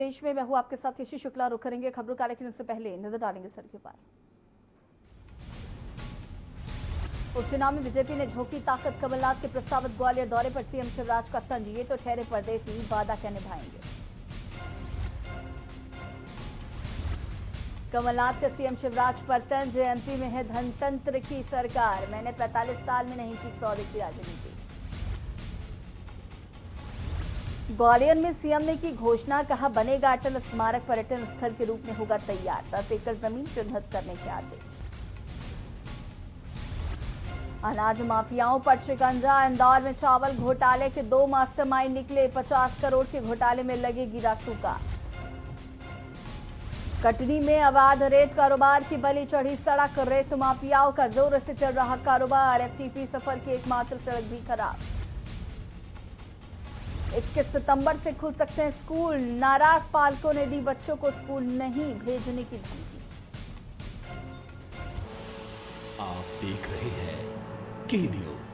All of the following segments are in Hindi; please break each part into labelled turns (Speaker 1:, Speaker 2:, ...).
Speaker 1: देश में मैं हूं आपके साथ यशी शुक्ला। रुक करेंगे खबरों का, लेकिन उससे पहले नजर डालेंगे सड़क पर। उपचुनाव में बीजेपी ने झोंकी ताकत, कमलनाथ के प्रस्तावित ग्वालियर दौरे पर सीएम शिवराज का तंज, ये तो ठहरे परदेसी, वादा क्या निभाएंगे। कमलनाथ के सीएम शिवराज पर तंज, एमपी में है धनतंत्र की सरकार, मैंने 45 साल में नहीं की सौदे की राजनीति। ग्वालियर में सीएम ने की घोषणा, कहा बनेगा अटल स्मारक पर्यटन स्थल के रूप में होगा तैयार, 10 एकड़ जमीन चिन्हित करने के आदेश। अनाज माफियाओं पर शिकंजा, इंदौर में चावल घोटाले के 2 मास्टरमाइंड निकले, 50 करोड़ के घोटाले में लगेगी रासूका। कटनी में अवैध रेत कारोबार की बलि चढ़ी सड़क, रेत माफियाओं का जोर से चल रहा कारोबार, एफटीपी सफर की एकमात्र सड़क भी खराब। 21 सितंबर से खुल सकते हैं स्कूल, नाराज पालकों ने दी बच्चों को स्कूल नहीं भेजने की धमकी।
Speaker 2: आप देख रहे हैं के न्यूज,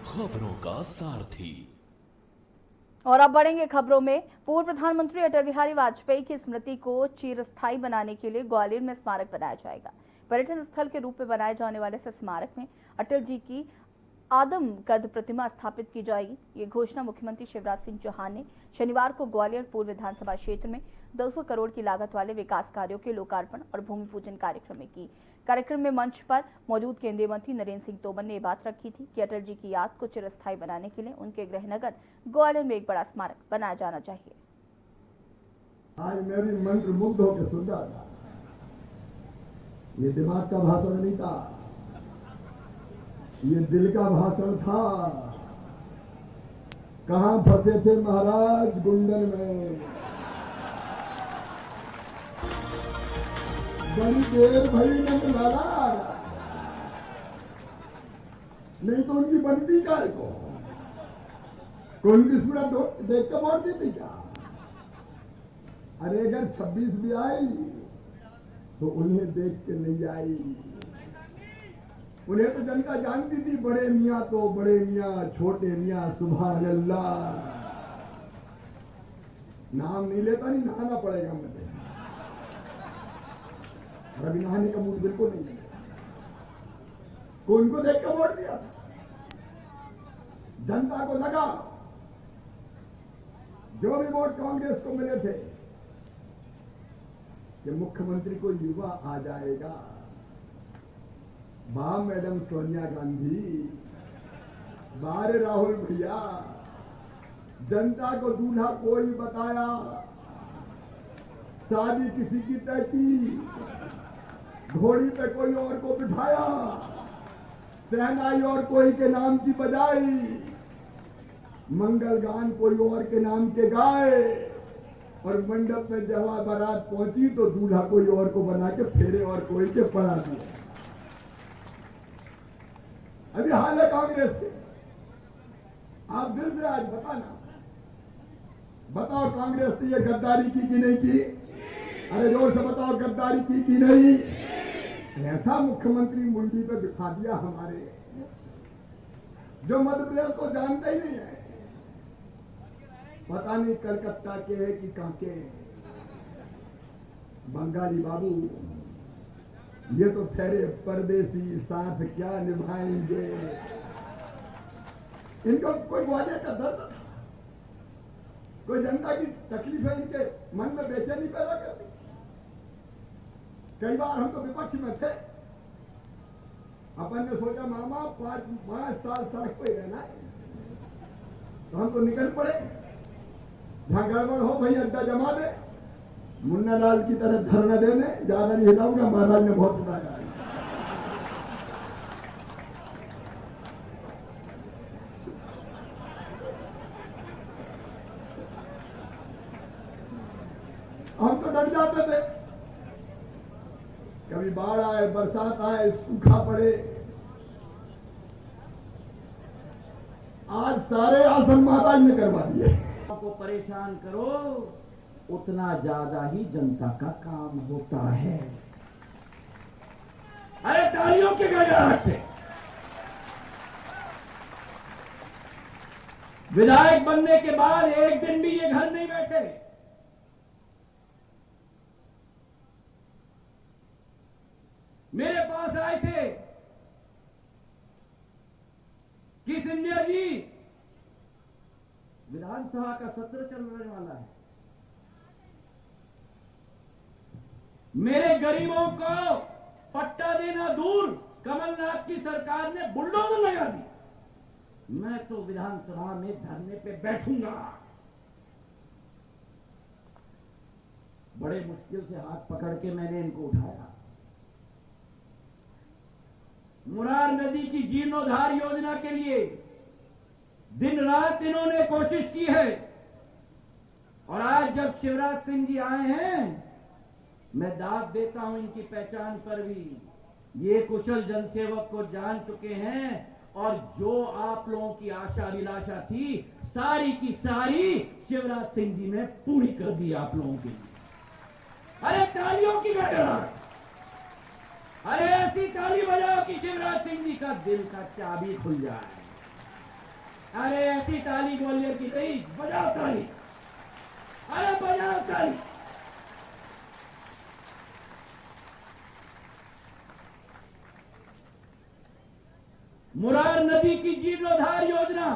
Speaker 2: खबरों का सारथी।
Speaker 1: और अब बढ़ेंगे खबरों में। पूर्व प्रधानमंत्री अटल बिहारी वाजपेयी की स्मृति को चिरस्थायी बनाने के लिए ग्वालियर में स्मारक बनाया जाएगा। पर्यटन स्थल के रूप में बनाए जाने वाले इस स्मारक में अटल जी की आदमकद प्रतिमा स्थापित की जाएगी। ये घोषणा मुख्यमंत्री शिवराज सिंह चौहान ने शनिवार को ग्वालियर पूर्व विधानसभा क्षेत्र में 200 करोड़ की लागत वाले विकास कार्यों के लोकार्पण और भूमि पूजन कार्यक्रम में की। कार्यक्रम में मंच पर मौजूद केंद्रीय मंत्री नरेंद्र सिंह तोमर ने बात रखी थी कि अटल जी की याद को चिरस्थायी बनाने के लिए उनके गृहनगर ग्वालियर में एक बड़ा स्मारक बनाया जाना चाहिए।
Speaker 3: आज मेरी मंत्र मुग्ध होकर सुन रहा था, ये दिमाग का भाषण नहीं था, ये दिल का भाषण था। कहां फंसे थे महाराज? गुंडन में। बड़ी देर भरी नंदलाला, नहीं तो उनकी बनती काय को कोई भी सूरत देख कर मोड़ती थी क्या? अरे अगर 26 भी आई तो उन्हें देख के नहीं आई। उन्हें तो जनता जानती थी, बड़े मियाँ तो बड़े मियाँ, छोटे मियाँ सुभान अल्लाह। नाम नहीं लेता, नहीं नहाना पड़ेगा मुझे। अभी नहाने का मूड बिल्कुल नहीं है। उनको देख के वोट दिया, जनता को लगा जो भी वोट कांग्रेस को मिले थे कि मुख्यमंत्री को युवा आ जाएगा। वाह मैडम सोनिया गांधी, बारे राहुल भैया, जनता को दूल्हा कोई बताया, शादी किसी की तय की, घोड़ी पे कोई और को बिठाया, सहनाई और कोई के नाम की बजाई, मंगल गान कोई और के नाम के गाए, और मंडप में जब बारात पहुंची तो दूल्हा कोई और को बना के फेरे और कोई के पड़ा दिया। अभी हाल है कांग्रेस के। आप दिल से आज बताओ कांग्रेस ने ये गद्दारी की कि नहीं की? अरे जोर से बताओ, गद्दारी की कि नहीं? ऐसा मुख्यमंत्री मुंडी पे बिठा दिया हमारे, जो मध्य प्रदेश को जानते ही नहीं है। पता नहीं कलकत्ता के है कि कांके बंगाली बाबू, ये तो ठहरे परदेसी, साथ क्या निभाएंगे। इनको कोई ग्वालियर का दर्द था, कोई जनता की तकलीफें इनके मन में बेचैनी पैदा करती। कई बार हम तो विपक्ष में थे, अपन ने सोचा मामा 5 साल सड़क पे रहना है, तो हम तो निकल पड़े। जहां गड़बड़ हो भाई अड्डा जमा दे, मुन्ना लाल की तरह धरना देने, ज्यादा नहीं हिलाऊंगा, महाराज ने बहुत बताया। हम तो डर जाते थे, कभी बाढ़ आए, बरसात आए, सूखा पड़े। आज सारे आसन महाराज ने करवा दिए।
Speaker 4: को परेशान करो उतना ज्यादा ही जनता का काम होता है। अरे तालियों के गड़गड़ाहट से विधायक बनने के बाद एक दिन भी ये घर नहीं बैठे। मेरे पास आए थे कि सिंधिया जी, विधानसभा का सत्र चलने वाला है, मेरे गरीबों को पट्टा देना दूर, कमलनाथ की सरकार ने बुलडोजर लगा दी, मैं तो विधानसभा में धरने पे बैठूंगा। बड़े मुश्किल से हाथ पकड़ के मैंने इनको उठाया। मुरार नदी की जीर्णोद्धार योजना के लिए दिन रात इन्होंने कोशिश की है, और आज जब शिवराज सिंह जी आए हैं, मैं दाद देता हूं इनकी पहचान पर भी। ये कुशल जनसेवक को जान चुके हैं, और जो आप लोगों की आशा अभिलाषा थी, सारी की सारी शिवराज सिंह जी ने पूरी कर दी आप लोगों के लिए। अरे तालियों की गड़गड़ाहट, अरे ऐसी ताली बजाओ कि शिवराज सिंह जी का दिल का चाबी खुल जाए। अरे ऐसी ताली ग्वालियर की नहीं, बजाओ ताली, अरे बजाओ ताली। मुरार नदी की जीर्णोद्धार योजना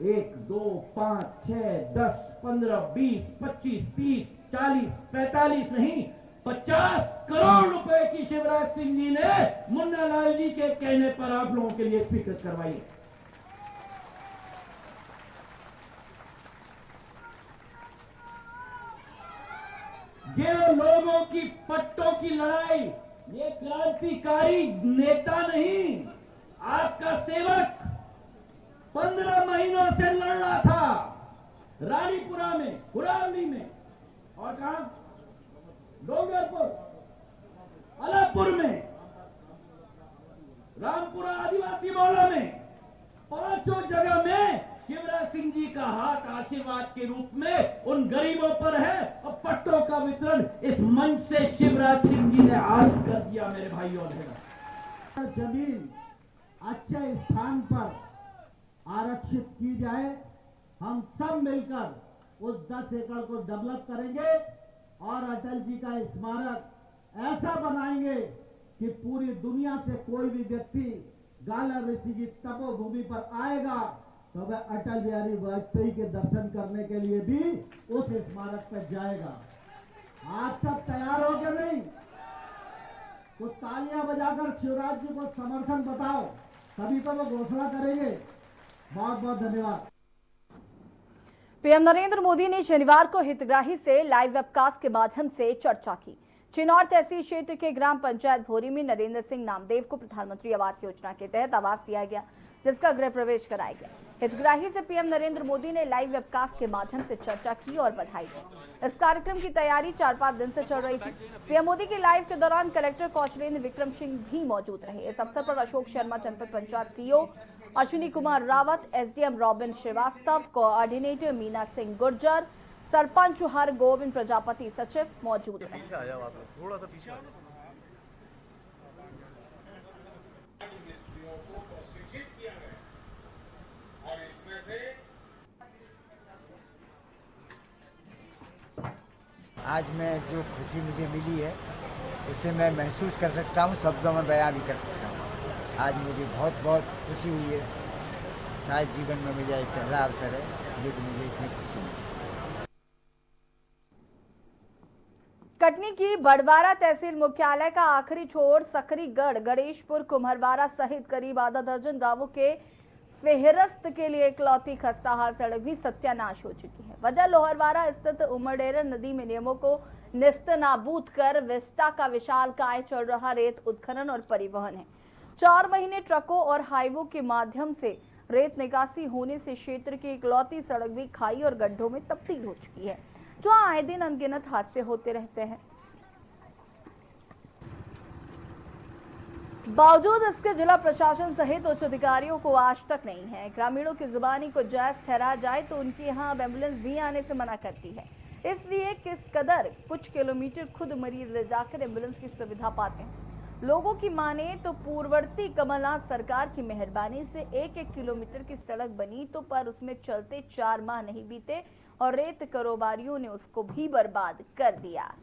Speaker 4: 1, 2, 5, 6, 10, 15, 20, 25, 30, 40, 45 नहीं, 50 करोड़ रुपए की शिवराज सिंह जी ने मुन्ना लाल जी के कहने पर आप लोगों के लिए स्वीकृत करवाई है। ये लोगों की पट्टों की लड़ाई, ये क्रांतिकारी नेता नहीं, आपका सेवक 15 महीनों से लड़ रहा था, रानीपुरा में, कुरावली में, और कहां, डोंगरपुर, अलापुर में, रामपुरा आदिवासी मोहल्ला में, 5 जगह में शिवराज सिंह जी का हाथ आशीर्वाद के रूप में उन गरीबों पर है, और पट्टों का वितरण इस मंच से शिवराज सिंह जी ने आज कर दिया। मेरे भाइयों और बहनों,
Speaker 5: जमीन अच्छे स्थान पर आरक्षित की जाए, हम सब मिलकर उस 10 एकड़ को डेवलप करेंगे और अटल जी का स्मारक ऐसा बनाएंगे कि पूरी दुनिया से कोई भी व्यक्ति गाला ऋषि की तपोभूमि पर आएगा तो वह अटल बिहारी वाजपेयी के दर्शन करने के लिए भी उस स्मारक पर जाएगा। आप सब तैयार हो गए नहीं? तो तालियां बजाकर शिवराज जी को समर्थन बताओ, तभी तो वो घोषणा करेंगे। बहुत बहुत धन्यवाद।
Speaker 1: पीएम नरेंद्र मोदी ने शनिवार को हितग्राही से लाइव वेबकास्ट के माध्यम से चर्चा की। चिनौर तहसील क्षेत्र के ग्राम पंचायत भोरी में नरेंद्र सिंह नामदेव को प्रधानमंत्री आवास योजना के तहत आवास दिया गया, जिसका गृह प्रवेश कराया गया। हितग्राही से पीएम नरेंद्र मोदी ने लाइव वेबकास्ट के माध्यम से चर्चा की और बधाई दी। इस कार्यक्रम की तैयारी 4-5 दिन से चल रही थी। पीएम मोदी के लाइव के दौरान कलेक्टर कौशलेंद्र विक्रम सिंह भी मौजूद रहे। इस अवसर पर Ashok Sharma Janpad panchayat CEO, Ashwini Kumar Rawat, SDM Robin Shrivastava, coordinator Meena Singh Gurjar, sarpanch Har Govind Prajapati सचिव मौजूद रहे।
Speaker 6: थोड़ा सा पीछे
Speaker 7: आज मैं जो खुशी मुझे मिली है उससे मैं महसूस कर सकता हूँ, शब्दों में बयां भी कर सकता हूँ। आज मुझे बहुत बहुत खुशी हुई है। शायद जीवन में मेरा एक पहला अवसर है जो कि मुझे इतनी खुशी है।
Speaker 1: कटनी की बड़वारा तहसील मुख्यालय का आखिरी छोर सकरीगढ़, गणेशपुर, कुम्हरवारा सहित करीब आधा दर्जन गांवों के फेहरस्त के लिए इकलौती खस्ताहाल सड़क भी सत्यानाश हो चुकी है। वजह लोहरवारा स्थित उमरडेरा नदी में नियमों को निस्तनाबूद कर विस्टा का विशालकाय चल रहा रेत उत्खनन और परिवहन है। 4 महीने ट्रकों और हाईवों के माध्यम से रेत निकासी होने से क्षेत्र की इकलौती सड़क भी खाई और गड्ढों में तब्दील हो चुकी है, जो आए दिन अनगिनत हादसे होते रहते हैं। बावजूद इसके जिला प्रशासन सहित उच्च अधिकारियों को आज तक नहीं है। ग्रामीणों की जुबानी को जायज ठहरा जाए तो उनके यहाँ अब एम्बुलेंस भी आने से मना करती है। इसलिए किस कदर कुछ किलोमीटर खुद मरीज ले जाकर एम्बुलेंस की सुविधा पाते हैं। लोगों की माने तो पूर्ववर्ती कमलनाथ सरकार की मेहरबानी से 1-1 किलोमीटर की सड़क बनी तो पर उसमें चलते 4 माह नहीं बीते और रेत कारोबारियों ने उसको भी बर्बाद कर दिया।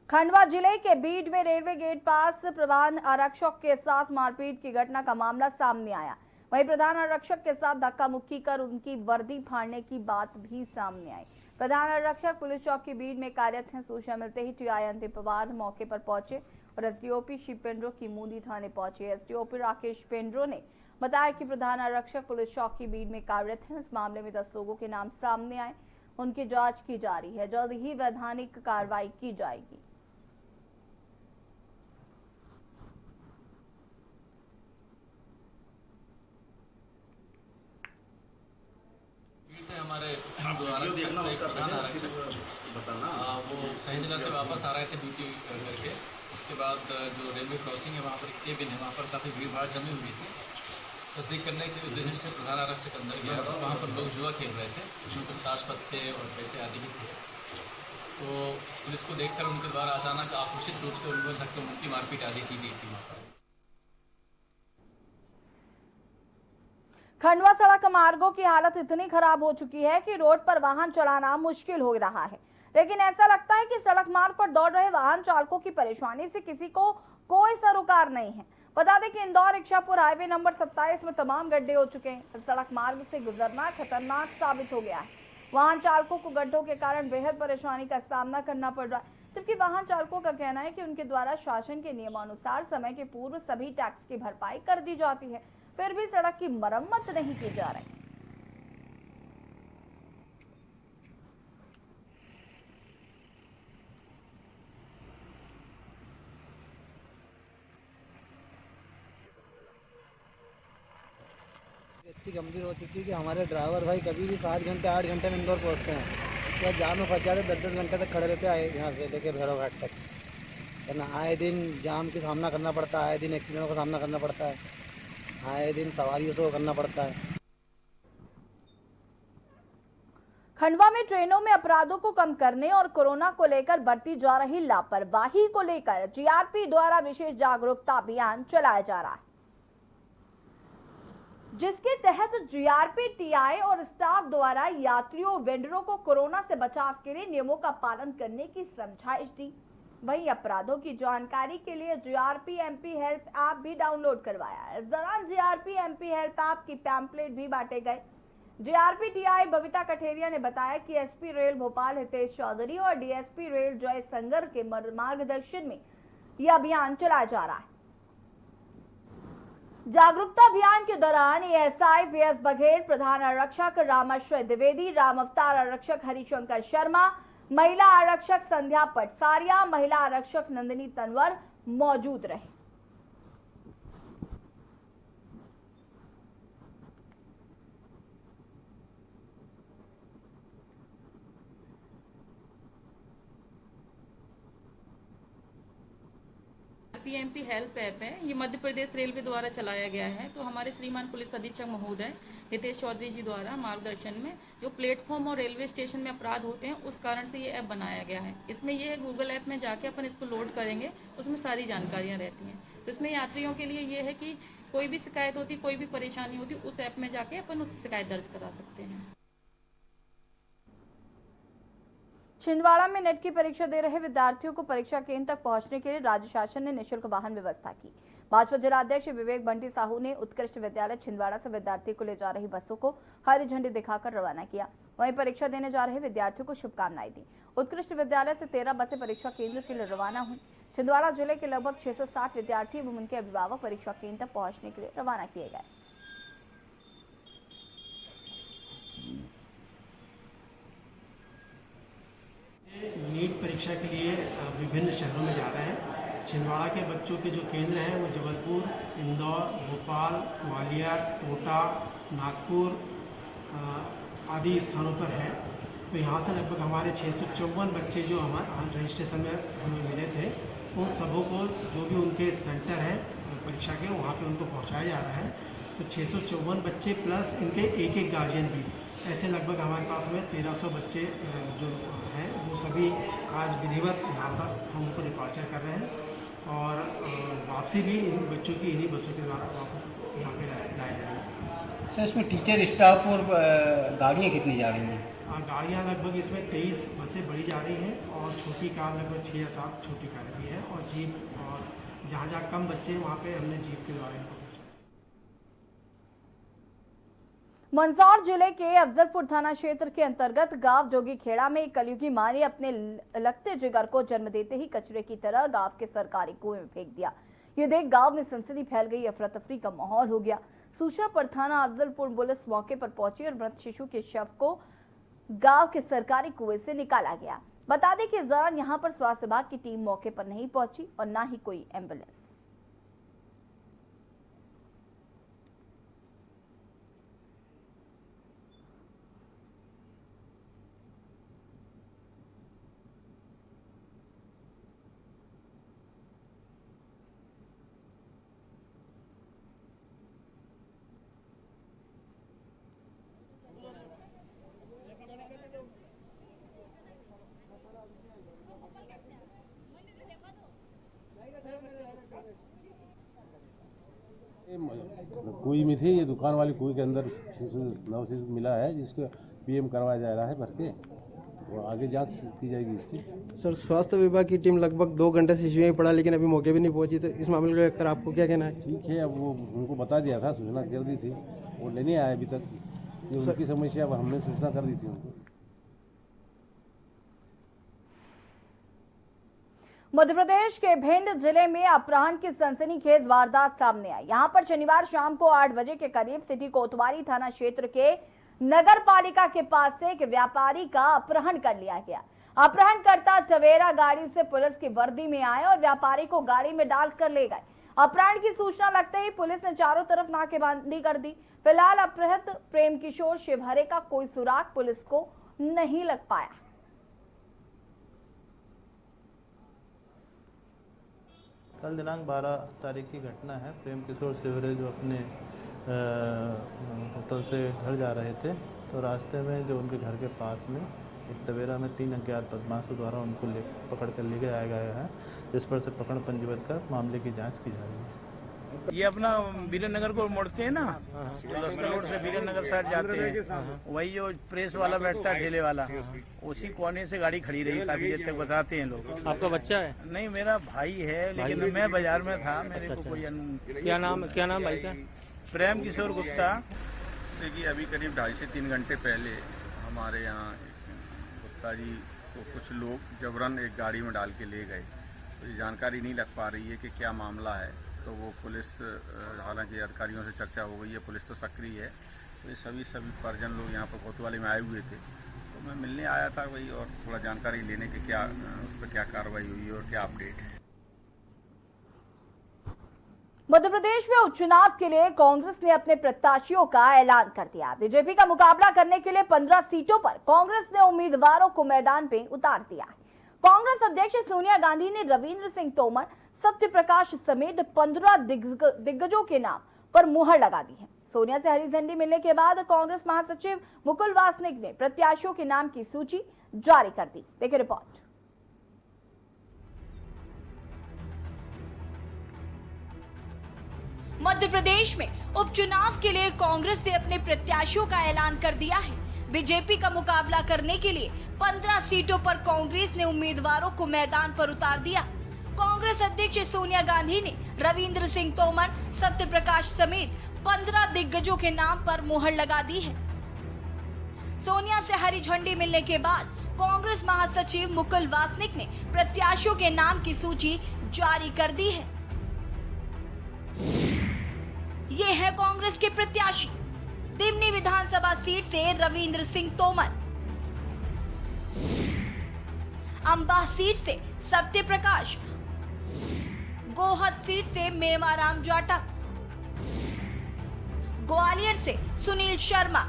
Speaker 1: खंडवा जिले के बीड में रेलवे गेट पास प्रधान आरक्षक के साथ मारपीट की घटना का मामला सामने आया। वहीं प्रधान आरक्षक के साथ धक्का मुक्की कर उनकी वर्दी फाड़ने की बात भी सामने आई। प्रधान आरक्षक पुलिस चौकी बीड में कार्यरत हैं। सूचना मिलते ही टीआई अंतिम पवार मौके पर पहुंचे और एसडीओपी शिव पेंड्रो की मूंदी थाने पहुंचे। एसडीओपी राकेश पेंड्रो ने बताया कि प्रधान आरक्षक पुलिस चौकी बीड में कार्यरत हैं। इस मामले में 10 लोगों के नाम सामने आए, उनकी जांच की जा रही है। जल्द ही वैधानिक कार्रवाई की जाएगी।
Speaker 6: से हमारे दो आरक्षक एक प्रधान आरक्षक वो सही जगह से वापस आ रहे थे ड्यूटी करके। उसके बाद जो रेलवे क्रॉसिंग है वहाँ पर केबिन है, वहाँ पर काफ़ी भीड़ भाड़ जमी हुई थी। तस्दीक करने के उद्देश्य से प्रधान आरक्षक अंदर गया था। वहाँ पर लोग जुआ खेल रहे थे, उसमें कुछ ताश पत्ते और पैसे आदि भी थे। तो पुलिस को देखकर उनके द्वारा अचानक आक्रोशित रूप से उनमें धक्के मुक्की मारपीट आदि की गई थी। वहाँ पर
Speaker 1: खंडवा सड़क मार्गों की हालत इतनी खराब हो चुकी है कि रोड पर वाहन चलाना मुश्किल हो रहा है। लेकिन ऐसा लगता है कि सड़क मार्ग पर दौड़ रहे वाहन चालकों की परेशानी से किसी को कोई सरोकार नहीं है। बता दें कि इंदौर इच्छापुर हाईवे नंबर 27 में तमाम गड्ढे हो चुके हैं। सड़क मार्ग से गुजरना खतरनाक साबित हो गया है। वाहन चालकों को गड्ढों के कारण बेहद परेशानी का सामना करना पड़ रहा है, जबकि वाहन चालकों का कहना है कि उनके द्वारा शासन के नियमानुसार समय के पूर्व सभी टैक्स की भरपाई कर दी जाती है, फिर भी सड़क की मरम्मत नहीं की जा रही।
Speaker 8: इतनी गंभीर हो चुकी है कि हमारे ड्राइवर भाई कभी भी 7 घंटे 8 घंटे में इंदौर पहुंचते हैं। उसके बाद जाम में फंस जाते, 10-10 घंटे तक खड़े रहते हैं यहाँ से लेकर भैरव घाट तक। है ना, आए दिन जाम की सामना करना पड़ता है, आए दिन एक्सीडेंटों का सामना करना पड़ता है, आए दिन सवारियों से करना पड़ता है।
Speaker 1: खंडवा में ट्रेनों में अपराधों को कम करने और कोरोना को लेकर बढ़ती जा रही लापरवाही को लेकर जीआरपी द्वारा विशेष जागरूकता अभियान चलाया जा रहा है, जिसके तहत जीआरपी टीआई और स्टाफ द्वारा यात्रियों वेंडरों को कोरोना से बचाव के लिए नियमों का पालन करने की समझाइश दी। वहीं अपराधों की जानकारी के लिए जीआरपी एमपी हेल्प ऐप भी डाउनलोड करवाया। इस दौरान जीआरपी एमपी हेल्प ऐप की पैम्पलेट भी बांटे गए। जीआरपी टीआई बबीता कठेरिया ने बताया कि एसपी रेल भोपाल हितेश चौधरी और डीएसपी रेल जय संगर के मार्गदर्शन में यह अभियान चलाया जा रहा है। जागरूकता अभियान के दौरान एएसआई वीएस बघेल, प्रधान आरक्षक रामाश्रय द्विवेदी, राम अवतार आरक्षक हरिशंकर शर्मा, महिला आरक्षक संध्या पटसारिया, महिला आरक्षक नंदिनी तनवर मौजूद रहे।
Speaker 9: पीएमपी हेल्प ऐप है, ये मध्य प्रदेश रेलवे द्वारा चलाया गया है। तो हमारे श्रीमान पुलिस अधीक्षक महोदय हितेश चौधरी जी द्वारा मार्गदर्शन में जो प्लेटफॉर्म और रेलवे स्टेशन में अपराध होते हैं, उस कारण से ये ऐप बनाया गया है। इसमें ये है, गूगल ऐप में जाके अपन इसको लोड करेंगे, उसमें सारी जानकारियाँ रहती हैं। तो इसमें यात्रियों के लिए ये है कि कोई भी शिकायत होती, कोई भी परेशानी होती, उस ऐप में जाके अपन उससे शिकायत दर्ज करा सकते हैं।
Speaker 1: छिंदवाड़ा में नेट की परीक्षा दे रहे विद्यार्थियों को परीक्षा केंद्र तक पहुंचने के लिए राज्य शासन ने निःशुल्क वाहन व्यवस्था की। भाजपा जिलाध्यक्ष विवेक बंटी साहू ने उत्कृष्ट विद्यालय छिंदवाड़ा से विद्यार्थियों को ले जा रही बसों को हरी झंडी दिखाकर रवाना किया। वहीं परीक्षा देने जा रहे विद्यार्थियों को शुभकामनाएं दी। उत्कृष्ट विद्यालय से 13 बसें परीक्षा केंद्र के लिए रवाना हुई। छिंदवाड़ा जिले के लगभग 660 विद्यार्थी एवं उनके अभिभावक परीक्षा केंद्र तक पहुंचने के लिए रवाना किए गए।
Speaker 10: नीट परीक्षा के लिए विभिन्न शहरों में जा रहे हैं। छिंदवाड़ा के बच्चों के जो केंद्र हैं वो जबलपुर, इंदौर, भोपाल, ग्वालियर, कोटा, नागपुर आदि स्थानों पर हैं। तो यहाँ से लगभग हमारे 654 बच्चे जो हमारे रजिस्ट्रेशन में हमें मिले थे, उन सबों को जो भी उनके सेंटर हैं परीक्षा के, वहाँ पे उनको पहुँचाया जा रहा है। तो 654 बच्चे प्लस इनके एक गार्जियन भी, ऐसे लगभग हमारे पास में 1300 बच्चे जो हैं वो सभी आज विधिवत यहाँ से हम उनको डिपार्चर कर रहे हैं और वापसी भी इन बच्चों की इन्हीं बसों के द्वारा वापस यहाँ पे लाए जाएंगे।
Speaker 11: सर, इसमें टीचर स्टाफ और गाड़ियाँ कितनी जा रही हैं?
Speaker 10: गाड़ियाँ लगभग इसमें 23 बसें बढ़ी जा रही हैं और छोटी कार लगभग 6 या 7 छोटी कार भी है और जीप, और जहाँ जहाँ कम बच्चे हैं वहाँ पे हमने जीप के द्वारा।
Speaker 1: मंदसौर जिले के अफजलपुर थाना क्षेत्र के अंतर्गत गांव जोगी खेड़ा में एक कलयुगी मां ने अपने लगते जिगर को जन्म देते ही कचरे की तरह गांव के सरकारी कुएं में फेंक दिया। ये देख गांव में सनसनी फैल गई, अफरा तफरी का माहौल हो गया। सूचना पर थाना अफजलपुर पुलिस मौके पर पहुंची और मृत शिशु के शव को गांव के सरकारी कुएं से निकाला गया। बता दें कि इस दौरान यहां पर स्वास्थ्य विभाग की टीम मौके पर नहीं पहुंची और न ही कोई एम्बुलेंस।
Speaker 11: कुएं में थे, ये दुकान वाली कुएं के अंदर नवशिशु मिला है जिसको पीएम करवाया जा रहा है भर के, और आगे जांच की जाएगी इसकी।
Speaker 8: सर, स्वास्थ्य विभाग की टीम लगभग 2 घंटे से शिशु में पड़ा लेकिन अभी मौके भी नहीं पहुंची, तो इस मामले को लेकर आपको क्या कहना है?
Speaker 11: ठीक है, अब वो उनको बता दिया था, सूचना कर दी थी, वो लेने आए अभी तक। ये उनकी समस्या, अब हमने सूचना कर दी थी उनको।
Speaker 1: मध्य प्रदेश के भिंड जिले में अपहरण की सनसनीखेज वारदात सामने आई। यहां पर शनिवार शाम को 8 बजे के करीब सिटी कोतवाली थाना क्षेत्र के नगर पालिका के पास से एक व्यापारी का अपहरण कर लिया गया। अपहरणकर्ता टवेरा गाड़ी से पुलिस की वर्दी में आए और व्यापारी को गाड़ी में डालकर ले गए। अपहरण की सूचना लगते ही पुलिस ने चारों तरफ नाकेबंदी कर दी। फिलहाल अपहृत प्रेम किशोर शिवहरे का कोई सुराग पुलिस को नहीं लग पाया।
Speaker 12: कल दिनांक 12 तारीख की घटना है। प्रेम किशोर शिवहरे जो अपने होटल से घर जा रहे थे, तो रास्ते में जो उनके घर के पास में एक टवेरा में 3 अज्ञात बदमाशों द्वारा उनको पकड़ कर ले गया गया है, जिस पर से प्रकरण पंजीबद्ध कर मामले की जांच की जा रही है।
Speaker 13: ये अपना वीरेंद्र नगर को मोड़ते हैं ना, तो लश्कर रोड से वीरेंद्र नगर साइड जाते हैं, वही जो प्रेस वाला बैठता है ठेले वाला, उसी कोने से गाड़ी खड़ी रही काफी देर तक, बताते हैं लोग।
Speaker 8: आपका बच्चा है?
Speaker 13: नहीं, मेरा भाई है, लेकिन मैं बाजार में था, मेरे को कोई
Speaker 8: क्या नाम भाई का?
Speaker 13: प्रेम किशोर गुप्ता।
Speaker 14: देखिए, अभी करीब 2.5 से 3 घंटे पहले हमारे यहाँ गुप्ता जी को कुछ लोग जबरन एक गाड़ी में डाल के ले गए। तो ये जानकारी नहीं लग पा रही है कि क्या मामला है, तो वो पुलिस, हालांकि अधिकारियों से चर्चा हो गई है, पुलिस तो सक्रिय है। तो ये सभी परिजन लोग यहाँ पर कोतवाली में आए हुए थे, तो मैं मिलने आया था वही, और थोड़ा जानकारी लेने के क्या उस पर क्या कार्रवाई हुई और क्या अपडेट है।
Speaker 1: मध्य प्रदेश में उपचुनाव के लिए कांग्रेस ने अपने प्रत्याशियों का ऐलान कर दिया। बीजेपी का मुकाबला करने के लिए 15 सीटों पर कांग्रेस ने उम्मीदवारों को मैदान में उतार दिया है। कांग्रेस अध्यक्ष सोनिया गांधी ने रविंद्र सिंह तोमर, सत्य प्रकाश समेत 15 दिग्गजों के नाम पर मुहर लगा दी है। सोनिया से हरी झंडी मिलने के बाद कांग्रेस महासचिव मुकुल वासनिक ने प्रत्याशियों के नाम की सूची जारी कर दी। देखिए रिपोर्ट। मध्य प्रदेश में उपचुनाव के लिए कांग्रेस ने अपने प्रत्याशियों का ऐलान कर दिया है। बीजेपी का मुकाबला करने के लिए 15 सीटों पर कांग्रेस ने उम्मीदवारों को मैदान पर उतार दिया। कांग्रेस अध्यक्ष सोनिया गांधी ने रविंद्र सिंह तोमर, सत्य प्रकाश समेत 15 दिग्गजों के नाम पर मुहर लगा दी है। सोनिया से हरी झंडी मिलने के बाद कांग्रेस महासचिव मुकुल वासनिक ने प्रत्याशियों के नाम की सूची जारी कर दी है। ये है कांग्रेस के प्रत्याशी। दिमनी विधानसभा सीट से रविंद्र सिंह तोमर, अंबाह सीट से सत्य प्रकाश, गोहद सीट से मेवाराम जाटव, ग्वालियर से सुनील शर्मा,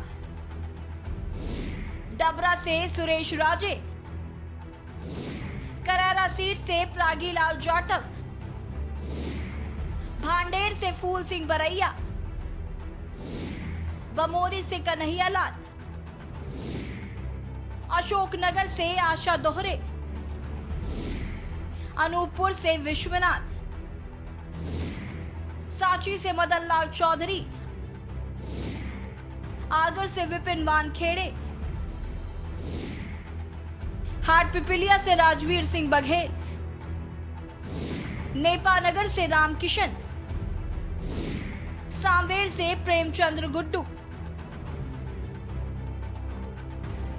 Speaker 1: डबरा से सुरेश राजे, करैरा सीट से प्रागीलाल जाटव, भांडेर से फूल सिंह बरैया, बमोरी से कन्हैया लाल, अशोकनगर से आशा दोहरे, अनूपपुर से विश्वनाथ, सांची से मदन लाल चौधरी, आगर से विपिन वानखेड़े, हाट पिपलिया से राजवीर सिंह बघेल, नेपानगर से रामकिशन, सांवेर से प्रेमचंद्र गुड्डू।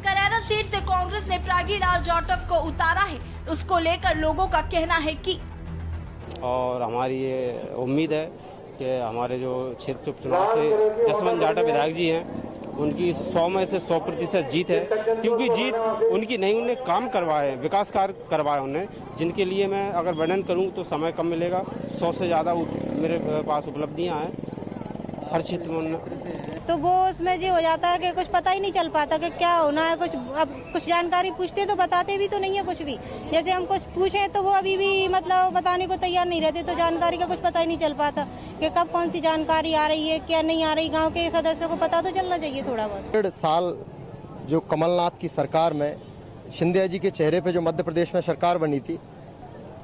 Speaker 1: करैरा सीट से कांग्रेस ने प्रागीलाल जाटव को उतारा है। उसको लेकर लोगों का कहना है कि
Speaker 15: और हमारी ये उम्मीद है कि हमारे जो क्षेत्र से उपचुनाव से जसवंत जाटव विधायक जी हैं, उनकी 100 में से 100% जीत है, क्योंकि जीत उनकी नहीं, उन्हें काम करवाए, विकास कार्य करवाए उन्हें, जिनके लिए मैं अगर वर्णन करूं तो समय कम मिलेगा। 100 से ज़्यादा मेरे पास उपलब्धियां हैं हर क्षेत्र में।
Speaker 16: तो वो उसमें जो हो जाता है कि कुछ पता ही नहीं चल पाता कि क्या होना है। कुछ जानकारी पूछते तो बताते भी तो नहीं है कुछ भी। जैसे हम कुछ पूछें तो वो अभी भी मतलब बताने को तैयार नहीं रहते, तो जानकारी का कुछ पता ही नहीं चल पाता कि कब कौन सी जानकारी आ रही है, क्या नहीं आ रही। गांव के सदस्यों को पता तो चलना चाहिए थोड़ा बहुत।
Speaker 17: 1.5 साल जो कमलनाथ की सरकार में शिंदे जी के चेहरे पे जो मध्य प्रदेश में सरकार बनी थी,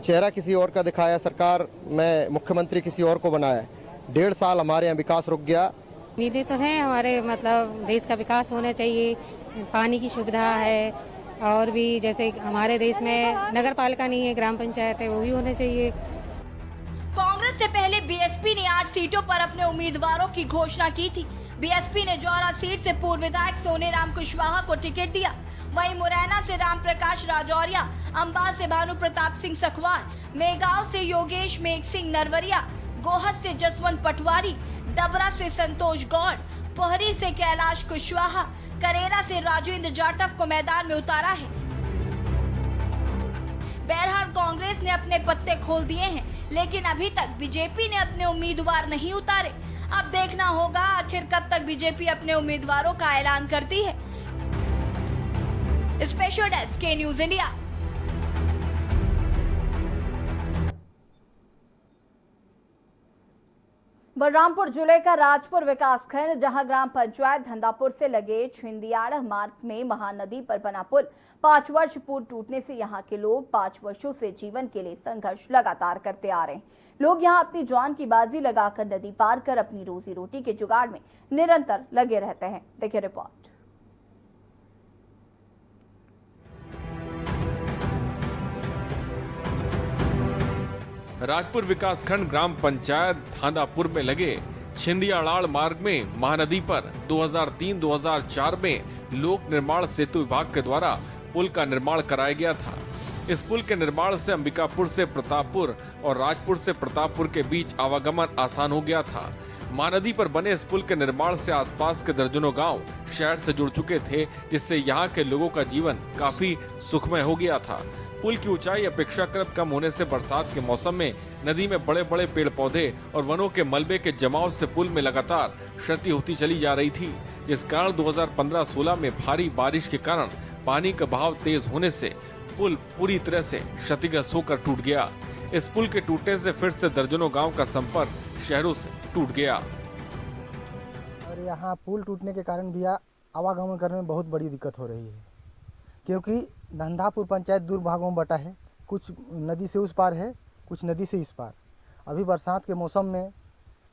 Speaker 17: चेहरा किसी और का दिखाया, सरकार में मुख्यमंत्री किसी और को बनाया। 1.5 साल हमारे यहाँ विकास रुक गया।
Speaker 16: उम्मीदें तो हैं हमारे, मतलब देश का विकास होना चाहिए, पानी की सुविधा है, और भी जैसे हमारे देश में नगर पालिका नहीं है, ग्राम पंचायत है, वो भी होने चाहिए।
Speaker 1: कांग्रेस से पहले बीएसपी ने 8 सीटों पर अपने उम्मीदवारों की घोषणा की थी। बीएसपी ने जौरा सीट से पूर्व विधायक सोनेराम कुशवाहा को टिकट दिया। वहीं मुरैना से राम प्रकाश राजौरिया, अंबाला से भानु प्रताप सिंह सखवार, मेगांव से योगेश मेघ सिंह नरवरिया, गोहद से जसवंत पटवारी, डबरा से संतोष गौड़, पोहरी से कैलाश कुशवाहा, करेरा से राजेंद्र जाटव को मैदान में उतारा है। बहरहाल कांग्रेस ने अपने पत्ते खोल दिए हैं, लेकिन अभी तक बीजेपी ने अपने उम्मीदवार नहीं उतारे। अब देखना होगा आखिर कब तक बीजेपी अपने उम्मीदवारों का ऐलान करती है। स्पेशल डेस्क के न्यूज इंडिया। बलरामपुर जिले का राजपुर विकासखंड, जहां ग्राम पंचायत धंधापुर से लगे छिंदियाड़ा मार्ग में महानदी पर बना पुल 5 वर्ष पूर्व टूटने से यहां के लोग 5 वर्षों से जीवन के लिए संघर्ष लगातार करते आ रहे हैं। लोग यहां अपनी जान की बाजी लगाकर नदी पार कर अपनी रोजी रोटी के जुगाड़ में निरंतर लगे रहते हैं। देखिए रिपोर्ट।
Speaker 18: राजपुर विकासखंड ग्राम पंचायत धांधापुर में लगे छिंदियाड़ाड़ मार्ग में महानदी पर 2003-2004 में लोक निर्माण सेतु विभाग के द्वारा पुल का निर्माण कराया गया था। इस पुल के निर्माण से अंबिकापुर से प्रतापपुर और राजपुर से प्रतापपुर के बीच आवागमन आसान हो गया था। महानदी पर बने इस पुल के निर्माण से आसपास के दर्जनों गांव शहर से जुड़ चुके थे, जिससे यहाँ के लोगों का जीवन काफी सुखमय हो गया था। पुल की ऊंचाई अपेक्षाकृत कम होने से बरसात के मौसम में नदी में बड़े बड़े पेड़ पौधे और वनों के मलबे के जमाव से पुल में लगातार क्षति होती चली जा रही थी, जिस कारण 2015-16 में भारी बारिश के कारण पानी का बहाव तेज होने से पुल पूरी तरह से क्षतिग्रस्त होकर टूट गया। इस पुल के टूटने से फिर से दर्जनों गाँव का संपर्क शहरों से टूट गया।
Speaker 19: और यहाँ पुल टूटने के कारण भी आवागमन करने में बहुत बड़ी दिक्कत हो रही है, क्योंकि धंधापुर पंचायत दूर भागों में बटा है। कुछ नदी से उस पार है, कुछ नदी से इस पार। अभी बरसात के मौसम में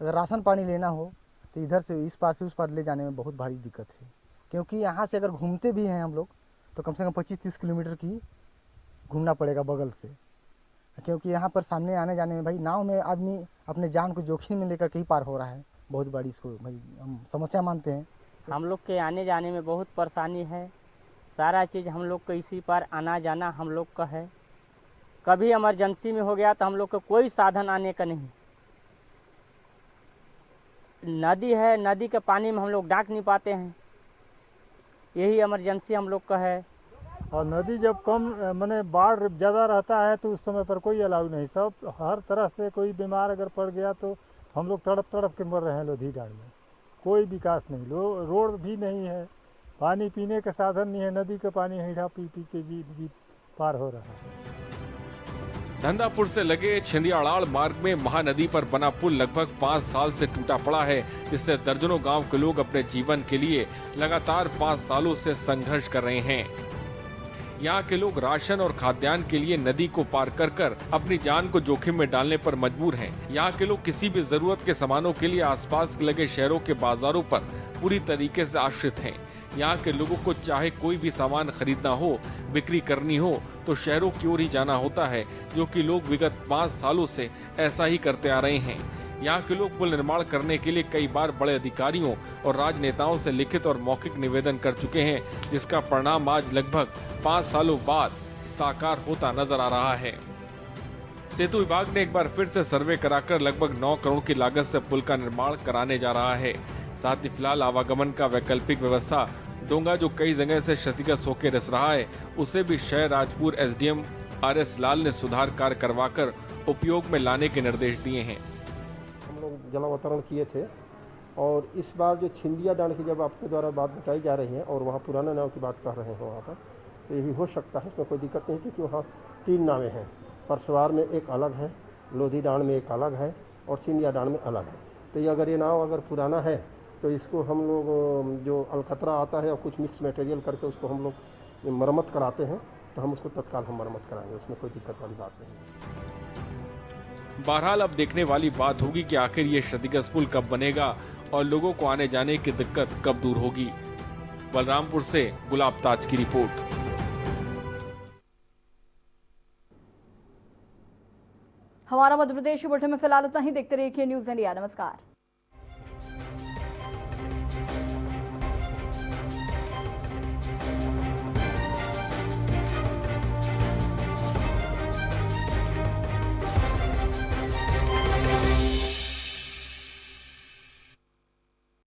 Speaker 19: अगर राशन पानी लेना हो तो इधर से इस पार से उस पार ले जाने में बहुत भारी दिक्कत है, क्योंकि यहाँ से अगर घूमते भी हैं हम लोग तो कम से कम 25-30 किलोमीटर की घूमना पड़ेगा बगल से, क्योंकि यहाँ पर सामने आने जाने में भाई नाव में आदमी अपने जान को जोखिम में लेकर कहीं पार हो रहा है। बहुत बड़ी इसको भाई हम समस्या मानते हैं।
Speaker 20: हम लोग के आने जाने में बहुत परेशानी है। सारा चीज़ हम लोग को इसी पर आना जाना हम लोग का है। कभी इमरजेंसी में हो गया तो हम लोग का कोई साधन आने का नहीं। नदी है, नदी के पानी में हम लोग डाक नहीं पाते हैं, यही इमरजेंसी हम लोग का है।
Speaker 21: और नदी जब कम माने बाढ़ ज़्यादा रहता है तो उस समय पर कोई अलाउ नहीं। सब हर तरह से कोई बीमार अगर पड़ गया तो हम लोग तड़प के मर रहे हैं लोधी डाल में। कोई विकास नहीं, रोड भी नहीं है, पानी पीने का साधन नहीं है। नदी का पानी हिड़ा पी के जी पार हो रहा है।
Speaker 18: धंधापुर से लगे छिंदियाड़ाड़ मार्ग में महानदी पर बना पुल लगभग 5 साल से टूटा पड़ा है, जिससे दर्जनों गांव के लोग अपने जीवन के लिए लगातार 5 सालों से संघर्ष कर रहे हैं। यहाँ के लोग राशन और खाद्यान्न के लिए नदी को पार कर अपनी जान को जोखिम में डालने पर मजबूर हैं। यहाँ के लोग किसी भी जरूरत के सामानों के लिए आसपास लगे शहरों के बाजारों पर पूरी तरीके से आश्रित हैं। यहाँ के लोगों को चाहे कोई भी सामान खरीदना हो, बिक्री करनी हो तो शहरों की ओर ही जाना होता है, जो कि लोग विगत 5 सालों से ऐसा ही करते आ रहे हैं। यहाँ के लोग पुल निर्माण करने के लिए कई बार बड़े अधिकारियों और राजनेताओं से लिखित और मौखिक निवेदन कर चुके हैं, जिसका परिणाम आज लगभग 5 सालों बाद साकार होता नजर आ रहा है। सेतु विभाग ने एक बार फिर से सर्वे कराकर लगभग 9 करोड़ की लागत से पुल का निर्माण कराने जा रहा है। साथ ही फिलहाल आवागमन का वैकल्पिक व्यवस्था डोंगा, जो कई जगह से क्षतिग्रस्त होकर रिस रहा है, उसे भी शहर राजपुर एसडीएम RS लाल ने सुधार कार्य करवाकर उपयोग में लाने के निर्देश दिए हैं।
Speaker 2: हम लोग जलावतरण किए थे और इस बार जो छिंदिया डांड की जब आपके द्वारा बात बताई जा रही है और वहाँ पुराना नाव की बात कर रहे हैं वहाँ पर, तो ये भी हो सकता है, इसमें कोई दिक्कत नहीं, क्योंकि वहाँ 3 नावें हैं। परसवार में एक अलग है, लोधी डांड में एक अलग है और छिंदिया डांड में अलग है। तो ये अगर ये नाव अगर पुराना है तो इसको हम लोग जो अलकतरा आता है और कुछ मिक्स मटेरियल करके उसको हम लोग मरम्मत कराते हैं, तो हम उसको तत्काल हम मरम्मत कराएंगे, उसमें कोई दिक्कत वाली बात नहीं।
Speaker 18: बहरहाल अब देखने वाली बात होगी कि आखिर ये क्षतिग्रस्त पुल कब बनेगा और लोगों को आने जाने की दिक्कत कब दूर होगी। बलरामपुर से गुलाब ताज की रिपोर्ट।
Speaker 1: हमारा मध्य प्रदेश बुलेटिन में फिलहाल इतना ही। देखते रहिए न्यूज़ इंडिया। नमस्कार।